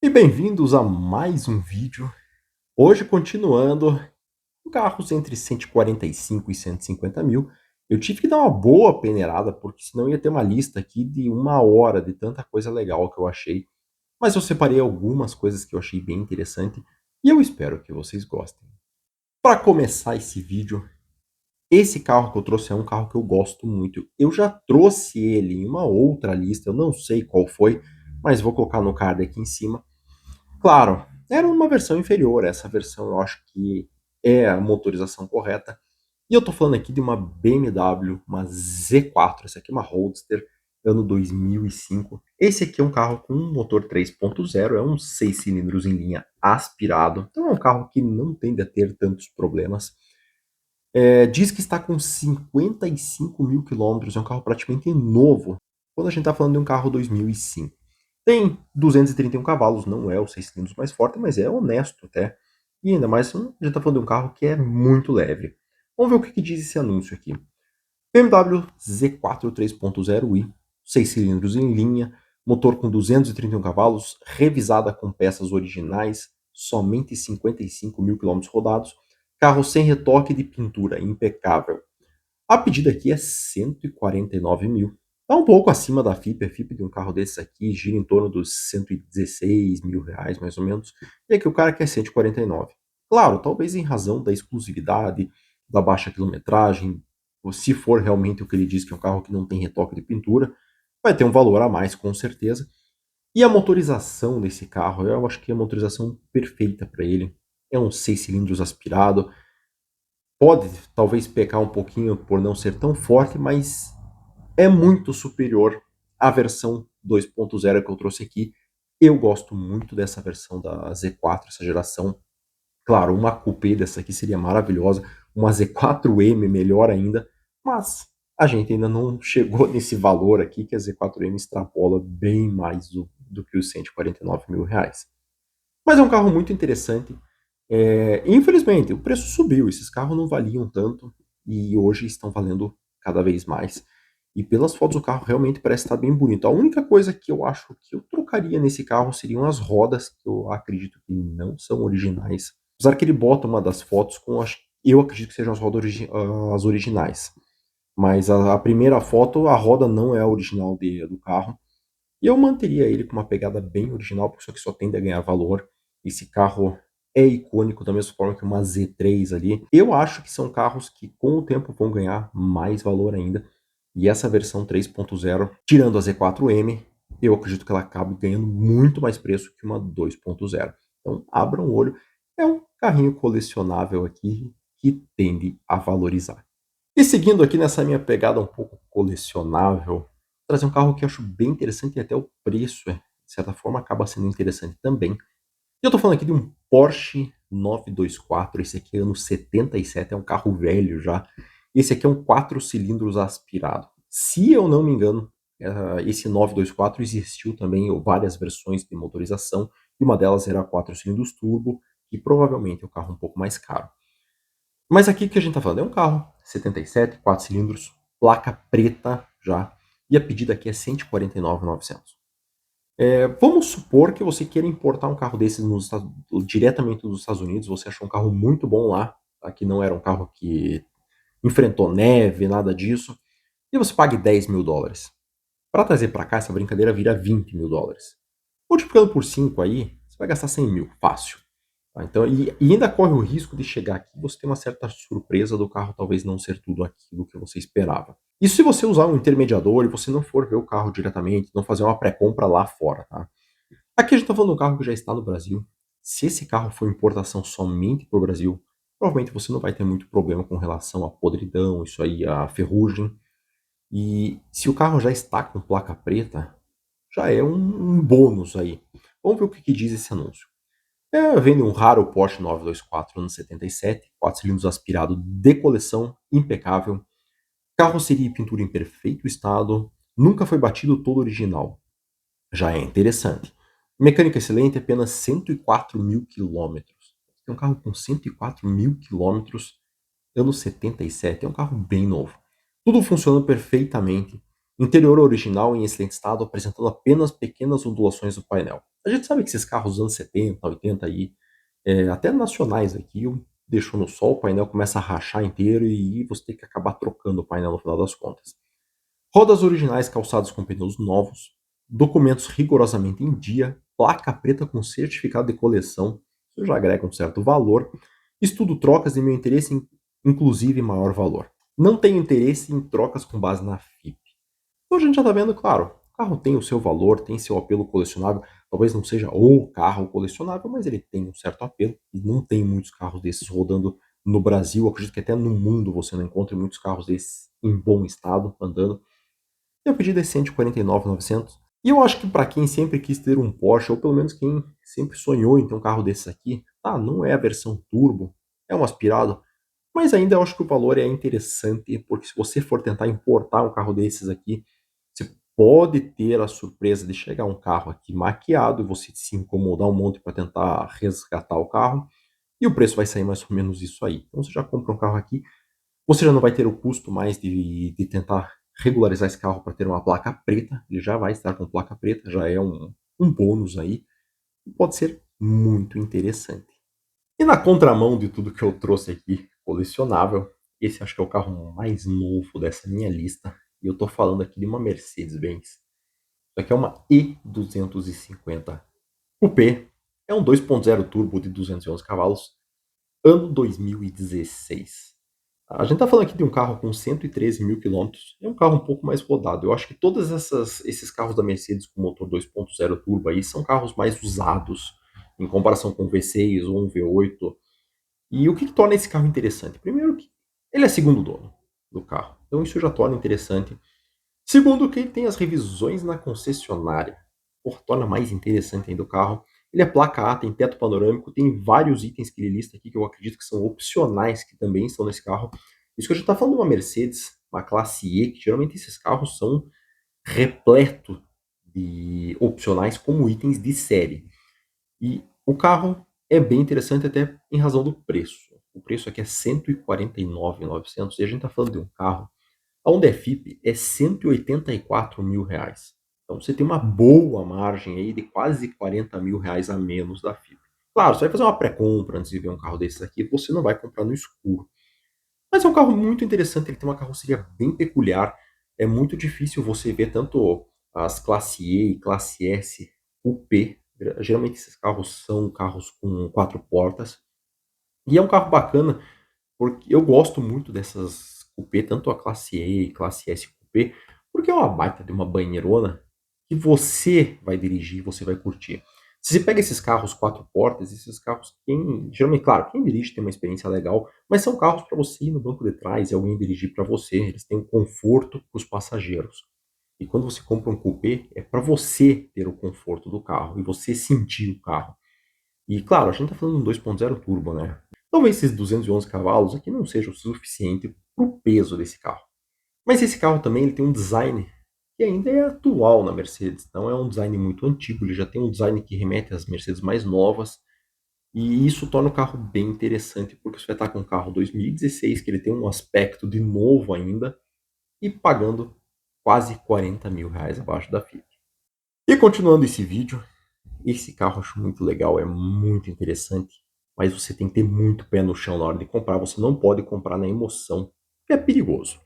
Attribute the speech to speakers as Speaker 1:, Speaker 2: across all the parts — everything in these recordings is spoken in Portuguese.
Speaker 1: E bem-vindos a mais um vídeo. Hoje, continuando com carros entre 145 e 150 mil. Eu tive que dar uma boa peneirada, porque senão ia ter uma lista aqui de 1 hora de tanta coisa legal que eu achei. Mas eu separei algumas coisas que eu achei bem interessante e eu espero que vocês gostem. Para começar esse vídeo, esse carro que eu trouxe é um carro que eu gosto muito. Eu já trouxe ele em uma outra lista, eu não sei qual foi, mas vou colocar no card aqui em cima. Claro, era uma versão inferior, essa versão eu acho que é a motorização correta. E eu tô falando aqui de uma BMW, uma Z4, essa aqui é uma Roadster, ano 2005. Esse aqui é um carro com um motor 3.0, é um 6 cilindros em linha aspirado, então é um carro que não tende a ter tantos problemas. Diz que está com 55 mil quilômetros, é um carro praticamente novo, quando a gente está falando de um carro 2005. Tem 231 cavalos, não é o 6 cilindros mais forte, mas é honesto até. E ainda mais, a gente está falando de um carro que é muito leve. Vamos ver o que diz esse anúncio aqui. BMW Z4 3.0i, 6 cilindros em linha, motor com 231 cavalos, revisada com peças originais, somente 55 mil quilômetros rodados, carro sem retoque de pintura, impecável. A pedida aqui é 149 mil. Está um pouco acima da FIP. A FIP de um carro desses aqui gira em torno dos 116 mil reais, mais ou menos. E aqui o cara quer 149. Claro, talvez em razão da exclusividade, da baixa quilometragem, ou se for realmente o que ele diz, que é um carro que não tem retoque de pintura, vai ter um valor a mais, com certeza. E a motorização desse carro, eu acho que é a motorização perfeita para ele. É um 6 cilindros aspirado, pode talvez pecar um pouquinho por não ser tão forte, mas é muito superior à versão 2.0 que eu trouxe aqui. Eu gosto muito dessa versão da Z4, essa geração. Claro, uma coupé dessa aqui seria maravilhosa, uma Z4M melhor ainda, mas a gente ainda não chegou nesse valor aqui, que a Z4M extrapola bem mais do que os 149 mil reais. Mas é um carro muito interessante. Infelizmente, o preço subiu, esses carros não valiam tanto e hoje estão valendo cada vez mais. E pelas fotos, o carro realmente parece estar bem bonito. A única coisa que eu acho que eu trocaria nesse carro seriam as rodas, que eu acredito que não são originais. Apesar que ele bota uma das fotos com, eu acredito que sejam as rodas as originais. Mas a primeira foto, a roda não é a original do carro. E eu manteria ele com uma pegada bem original, porque isso aqui só tende a ganhar valor. Esse carro é icônico da mesma forma que uma Z3 ali. Eu acho que são carros que com o tempo vão ganhar mais valor ainda. E essa versão 3.0, tirando a Z4M, eu acredito que ela acabe ganhando muito mais preço que uma 2.0. Então abram o olho. É um carrinho colecionável aqui que tende a valorizar. E seguindo aqui nessa minha pegada um pouco colecionável, vou trazer um carro que eu acho bem interessante e até o preço, de certa forma, acaba sendo interessante também. E eu tô falando aqui de um Porsche 924, esse aqui é ano 77, é um carro velho já. Esse aqui é um 4 cilindros aspirado. Se eu não me engano, esse 924 existiu também várias versões de motorização, e uma delas era 4 cilindros turbo, que provavelmente é o carro um pouco mais caro. Mas aqui que a gente tá falando é um carro 77, 4 cilindros, placa preta já, e a pedida aqui é 149.900. Vamos supor que você queira importar um carro desses diretamente dos Estados Unidos, você achou um carro muito bom lá, tá? Que não era um carro que enfrentou neve, nada disso, e você pague 10 mil dólares. Para trazer para cá, essa brincadeira vira 20 mil dólares. Multiplicando por 5 aí, você vai gastar 100 mil, fácil. Tá? Então, e ainda corre o risco de chegar aqui e você ter uma certa surpresa do carro talvez não ser tudo aquilo que você esperava. Isso se você usar um intermediador e você não for ver o carro diretamente, não fazer uma pré-compra lá fora, tá? Aqui a gente está falando de um carro que já está no Brasil. Se esse carro for importação somente para o Brasil, provavelmente você não vai ter muito problema com relação à podridão, isso aí, à ferrugem. E se o carro já está com placa preta, já é um bônus aí. Vamos ver o que diz esse anúncio. Vende um raro Porsche 924 ano 77, 4 cilindros aspirado de coleção, impecável. Carroceria e pintura em perfeito estado, nunca foi batido todo original. Já é interessante. Mecânica excelente, apenas 104 mil quilômetros. É um carro com 104 mil quilômetros, ano 77, é um carro bem novo. Tudo funciona perfeitamente. Interior original em excelente estado, apresentando apenas pequenas ondulações do painel. A gente sabe que esses carros dos anos 70, 80 aí, até nacionais aqui, deixou no sol, o painel começa a rachar inteiro e você tem que acabar trocando o painel no final das contas. Rodas originais calçadas com pneus novos, documentos rigorosamente em dia, placa preta com certificado de coleção, isso já agrega um certo valor. Estudo trocas e meu interesse em, inclusive, maior valor. Não tenho interesse em trocas com base na FIP. Então a gente já está vendo, claro, o carro tem o seu valor, tem seu apelo colecionável. Talvez não seja o carro colecionável, mas ele tem um certo apelo. E não tem muitos carros desses rodando no Brasil. Eu acredito que até no mundo você não encontre muitos carros desses em bom estado andando. Meu pedido é 149.900. E eu acho que para quem sempre quis ter um Porsche, ou pelo menos quem sempre sonhou em ter um carro desses aqui, tá, não é a versão turbo, é um aspirado, mas ainda eu acho que o valor é interessante, porque se você for tentar importar um carro desses aqui, você pode ter a surpresa de chegar um carro aqui maquiado e você se incomodar um monte para tentar resgatar o carro, e o preço vai sair mais ou menos isso aí. Então você já compra um carro aqui, você já não vai ter o custo mais de tentar regularizar esse carro para ter uma placa preta, ele já vai estar com placa preta, já é um bônus aí, pode ser muito interessante. E na contramão de tudo que eu trouxe aqui, colecionável, esse acho que é o carro mais novo dessa minha lista, e eu estou falando aqui de uma Mercedes-Benz. Isso aqui é uma E250 Coupé, é um 2.0 turbo de 211 cavalos, ano 2016. A gente está falando aqui de um carro com 113 mil quilômetros, é um carro um pouco mais rodado. Eu acho que todos esses carros da Mercedes com motor 2.0 turbo aí são carros mais usados em comparação com o V6 ou um V8. E o que torna esse carro interessante? Primeiro que ele é segundo dono do carro, então isso já torna interessante. Segundo que ele tem as revisões na concessionária, torna mais interessante ainda o carro. Ele é placa A, tem teto panorâmico, tem vários itens que ele lista aqui que eu acredito que são opcionais, que também estão nesse carro. Isso que a gente está falando de uma Mercedes, uma classe E, que geralmente esses carros são repleto de opcionais como itens de série. E o carro é bem interessante até em razão do preço. O preço aqui é 149.900 e a gente está falando de um carro onde a FIP é 184 mil reais. Então você tem uma boa margem aí de quase 40 mil reais a menos da FIP. Claro, você vai fazer uma pré-compra antes de ver um carro desses aqui, você não vai comprar no escuro. Mas é um carro muito interessante, ele tem uma carroceria bem peculiar. É muito difícil você ver tanto as classe E e classe S Coupé. Geralmente esses carros são carros com quatro portas. E é um carro bacana, porque eu gosto muito dessas Coupé, tanto a classe E e classe S Coupé, porque é uma baita de uma banheirona que você vai dirigir, você vai curtir. Se você pega esses carros quatro portas, esses carros, geralmente, claro, quem dirige tem uma experiência legal, mas são carros para você ir no banco de trás e alguém dirigir para você. Eles têm um conforto para os passageiros. E quando você compra um coupé, é para você ter o conforto do carro e você sentir o carro. E claro, a gente está falando de um 2.0 turbo, né? Talvez esses 211 cavalos aqui não sejam o suficiente para o peso desse carro. Mas esse carro também ele tem um design que ainda é atual na Mercedes. Não é um design muito antigo, ele já tem um design que remete às Mercedes mais novas. E isso torna o carro bem interessante, porque você vai estar com um carro 2016, que ele tem um aspecto de novo ainda, e pagando quase 40 mil reais abaixo da FIP. E continuando esse vídeo, esse carro eu acho muito legal, é muito interessante, mas você tem que ter muito pé no chão na hora de comprar. Você não pode comprar na emoção, que é perigoso.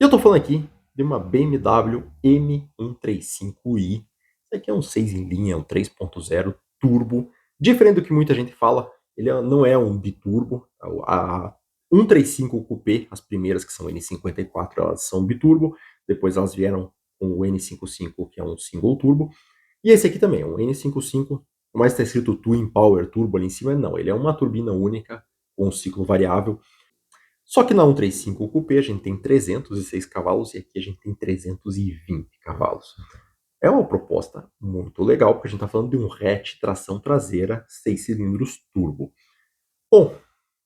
Speaker 1: E eu tô falando aqui de uma BMW M135i. Isso aqui é um 6 em linha, um 3.0 turbo. Diferente do que muita gente fala, ele não é um biturbo. A 135 Coupé, as primeiras que são N54, elas são biturbo. Depois elas vieram com o N55, que é um single turbo. E esse aqui também, um N55, mas está escrito Twin Power Turbo ali em cima. Não, ele é uma turbina única com um ciclo variável. Só que na 135 Coupé a gente tem 306 cavalos e aqui a gente tem 320 cavalos. É uma proposta muito legal, porque a gente está falando de um hatch tração traseira 6 cilindros turbo. Bom,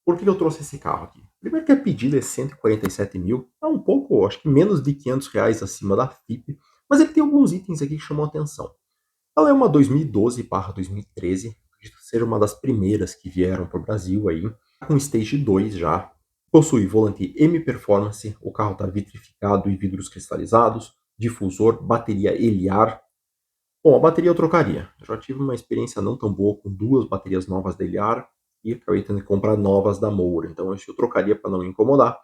Speaker 1: por que eu trouxe esse carro aqui? Primeiro que a pedida é 147 mil, é um pouco, acho que menos de 500 reais acima da FIP, mas ele tem alguns itens aqui que chamam a atenção. Ela é uma 2012/2013, acredito que seja uma das primeiras que vieram para o Brasil aí, com Stage 2 já. Possui volante M Performance, o carro está vitrificado e vidros cristalizados, difusor, bateria Eliar. Bom, a bateria eu trocaria. Eu já tive uma experiência não tão boa com 2 baterias novas da Eliar e acabei tendo que comprar novas da Moura. Então eu trocaria para não me incomodar.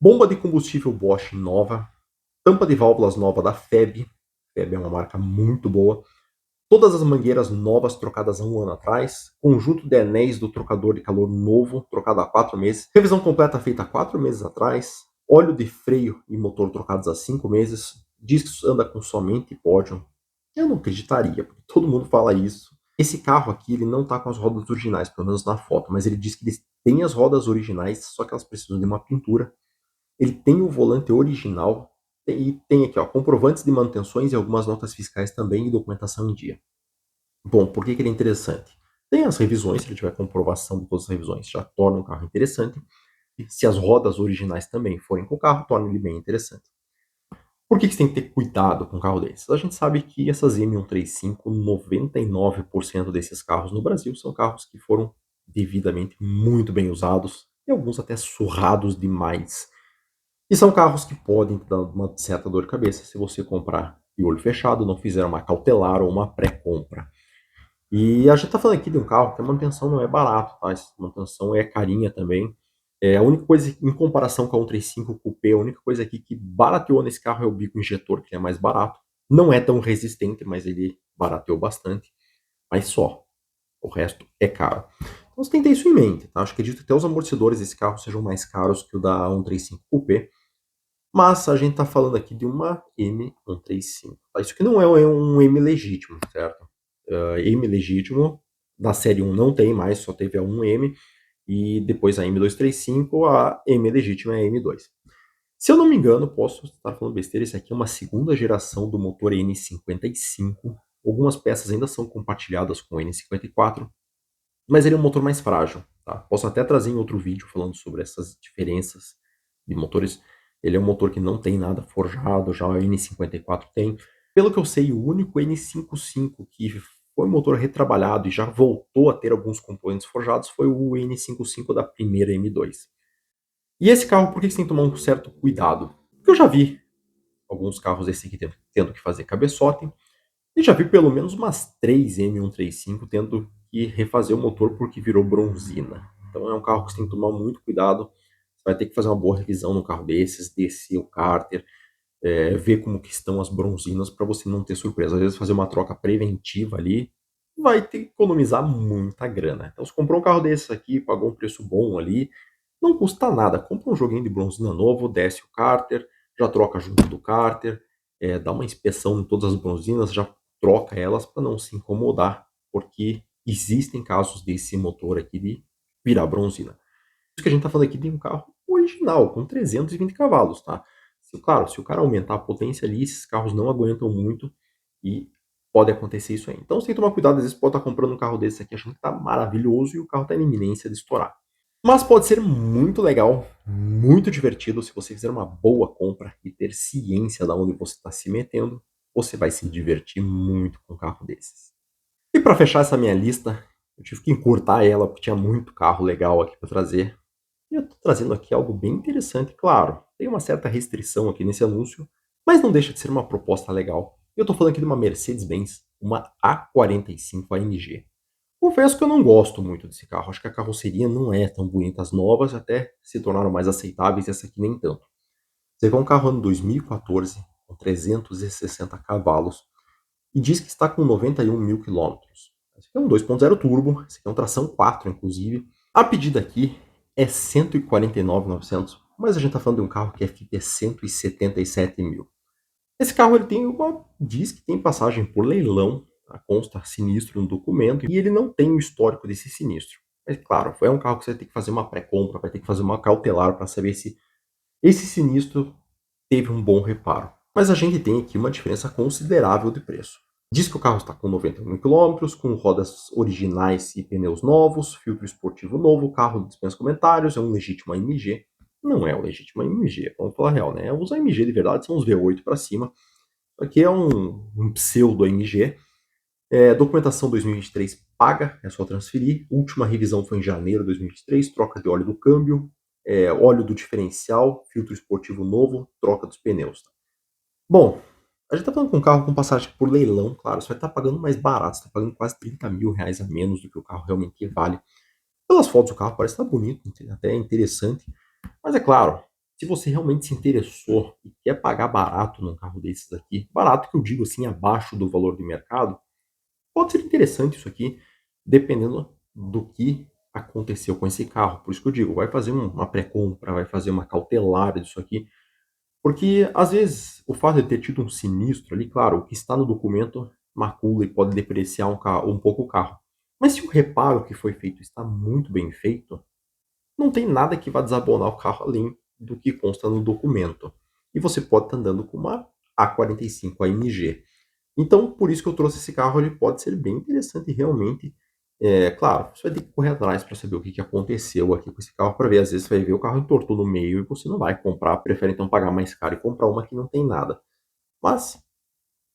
Speaker 1: Bomba de combustível Bosch nova. Tampa de válvulas nova da FEB. FEB é uma marca muito boa. Todas as mangueiras novas trocadas há 1 ano atrás. Conjunto de anéis do trocador de calor novo, trocado há 4 meses. Revisão completa feita há 4 meses atrás. Óleo de freio e motor trocados há 5 meses. Discos anda com somente pódio. Eu não acreditaria, porque todo mundo fala isso. Esse carro aqui, ele não tá com as rodas originais, pelo menos na foto, mas ele diz que ele tem as rodas originais, só que elas precisam de uma pintura. Ele tem o volante original e tem aqui, ó, comprovantes de manutenções e algumas notas fiscais também e documentação em dia. Bom, por que ele é interessante? Tem as revisões, se ele tiver comprovação de todas as revisões, já torna o carro interessante. E se as rodas originais também forem com o carro, torna ele bem interessante. Por que você tem que ter cuidado com um carro desses? A gente sabe que essas M135, 99% desses carros no Brasil são carros que foram devidamente muito bem usados e alguns até surrados demais. E são carros que podem dar uma certa dor de cabeça se você comprar de olho fechado, não fizer uma cautelar ou uma pré-compra. E a gente está falando aqui de um carro que a manutenção não é barato, tá? A manutenção é carinha também. A única coisa, em comparação com a 135 Coupé, a única coisa aqui que barateou nesse carro é o bico injetor, que é mais barato. Não é tão resistente, mas ele barateou bastante. Mas só. O resto é caro. Então você tem que ter isso em mente, tá? Acho que acredito que até os amortecedores desse carro sejam mais caros que o da 135 Coupé. Mas a gente está falando aqui de uma M135. Tá? Isso aqui não é um M legítimo, certo? M legítimo, da série 1 não tem mais, só teve a 1M. E depois a M235, a M legítima é a M2. Se eu não me engano, posso estar falando besteira, esse aqui é uma segunda geração do motor N55. Algumas peças ainda são compartilhadas com o N54, mas ele é um motor mais frágil. Tá? Posso até trazer em outro vídeo falando sobre essas diferenças de motores. Ele é um motor que não tem nada forjado, já o N54 tem. Pelo que eu sei, o único N55 que foi um motor retrabalhado e já voltou a ter alguns componentes forjados foi o N55 da primeira M2. E esse carro, por que você tem que tomar um certo cuidado? Porque eu já vi alguns carros desse aqui tendo que fazer cabeçote, e já vi pelo menos umas 3 M135 tendo que refazer o motor porque virou bronzina. Então é um carro que você tem que tomar muito cuidado. Você vai ter que fazer uma boa revisão no carro desses, descer o cárter, ver como que estão as bronzinas para você não ter surpresa. Às vezes fazer uma troca preventiva ali vai ter que economizar muita grana. Então se comprou um carro desses aqui, pagou um preço bom ali, não custa nada. Compra um joguinho de bronzina novo, desce o cárter, já troca junto do cárter, dá uma inspeção em todas as bronzinas, já troca elas para não se incomodar, porque existem casos desse motor aqui de virar bronzina. Isso que a gente está falando aqui de um carro original, com 320 cavalos, tá? Claro, se o cara aumentar a potência ali, esses carros não aguentam muito e pode acontecer isso aí. Então você tem que tomar cuidado, às vezes pode estar comprando um carro desse aqui achando que está maravilhoso e o carro está em iminência de estourar. Mas pode ser muito legal, muito divertido se você fizer uma boa compra e ter ciência de onde você está se metendo, você vai se divertir muito com um carro desses. E para fechar essa minha lista, eu tive que encurtar ela porque tinha muito carro legal aqui para trazer. E eu estou trazendo aqui algo bem interessante, claro. Tem uma certa restrição aqui nesse anúncio, mas não deixa de ser uma proposta legal. Eu estou falando aqui de uma Mercedes-Benz, uma A45 AMG. Confesso que eu não gosto muito desse carro. Acho que a carroceria não é tão bonita. As novas até se tornaram mais aceitáveis, essa aqui nem tanto. Você vê um carro ano 2014, com 360 cavalos, e diz que está com 91 mil quilômetros. Esse aqui é um 2.0 turbo, esse aqui é um tração 4, inclusive. A pedida aqui é 149.900, mas a gente está falando de um carro que é FIPE 177 mil. Esse carro ele tem diz que tem passagem por leilão, tá? Consta sinistro no documento, e ele não tem o histórico desse sinistro. Mas claro, é um carro que você vai ter que fazer uma pré-compra, vai ter que fazer uma cautelar para saber se esse sinistro teve um bom reparo. Mas a gente tem aqui uma diferença considerável de preço. Diz que o carro está com 90 mil quilômetros, com rodas originais e pneus novos, filtro esportivo novo, carro dispensa comentários, é um legítimo AMG. Não é o legítimo AMG, vamos falar a real, né? Os AMG de verdade são os V8 para cima. Aqui é um pseudo AMG. Documentação 2023 paga, é só transferir. Última revisão foi em janeiro de 2023, troca de óleo do câmbio, óleo do diferencial, filtro esportivo novo, troca dos pneus. Tá? Bom, a gente tá falando com um carro com passagem por leilão, claro, você vai estar pagando mais barato, você tá pagando quase 30 mil reais a menos do que o carro realmente vale. Pelas fotos do carro parece estar bonito, até interessante, mas é claro, se você realmente se interessou e quer pagar barato num carro desses aqui, barato que eu digo assim, abaixo do valor de mercado, pode ser interessante isso aqui, dependendo do que aconteceu com esse carro. Por isso que eu digo, vai fazer uma pré-compra, vai fazer uma cautelar disso aqui, porque às vezes o fato de ter tido um sinistro ali, claro, o que está no documento macula e pode depreciar um pouco o carro. Mas se o reparo que foi feito está muito bem feito, não tem nada que vá desabonar o carro além do que consta no documento. E você pode estar andando com uma A45 AMG. Então, por isso que eu trouxe esse carro, ele pode ser bem interessante realmente. É, claro, você vai ter que correr atrás para saber o que aconteceu aqui com esse carro, para ver. Às vezes você vai ver o carro entortou no meio e você não vai comprar, prefere então pagar mais caro e comprar uma que não tem nada. Mas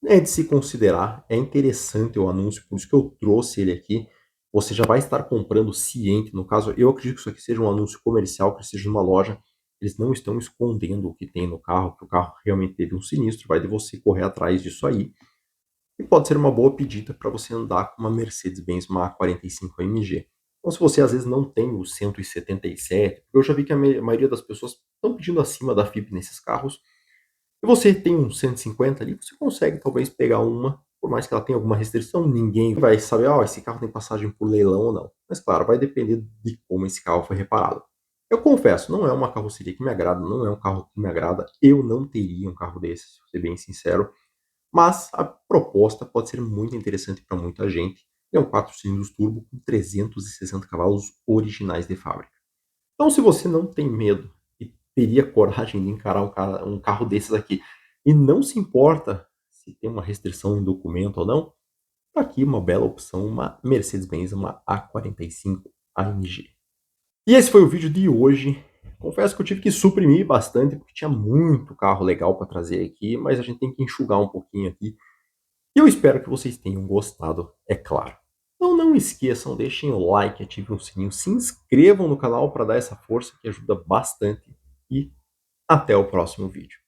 Speaker 1: é de se considerar, é interessante o anúncio, por isso que eu trouxe ele aqui. Você já vai estar comprando ciente, no caso, eu acredito que isso aqui seja um anúncio comercial, que seja numa loja. Eles não estão escondendo o que tem no carro, que o carro realmente teve um sinistro, vai de você correr atrás disso aí. E pode ser uma boa pedida para você andar com uma Mercedes-Benz, uma A45 AMG. Então, se você às vezes não tem o 177, eu já vi que a maioria das pessoas estão pedindo acima da FIP nesses carros, e você tem um 150 ali, você consegue talvez pegar uma, por mais que ela tenha alguma restrição, ninguém vai saber, ó, esse carro tem passagem por leilão ou não. Mas claro, vai depender de como esse carro foi reparado. Eu confesso, não é uma carroceria que me agrada, não é um carro que me agrada. Eu não teria um carro desse, vou ser bem sincero. Mas a proposta pode ser muito interessante para muita gente. É um 4 cilindros turbo com 360 cavalos originais de fábrica. Então, se você não tem medo e teria coragem de encarar um carro desses aqui e não se importa se tem uma restrição em documento ou não, tá aqui uma bela opção, uma Mercedes-Benz, uma A45 AMG. E esse foi o vídeo de hoje. Confesso que eu tive que suprimir bastante, porque tinha muito carro legal para trazer aqui, mas a gente tem que enxugar um pouquinho aqui. E eu espero que vocês tenham gostado, é claro. Então não esqueçam, deixem o like, ativem o sininho, se inscrevam no canal para dar essa força que ajuda bastante. E até o próximo vídeo.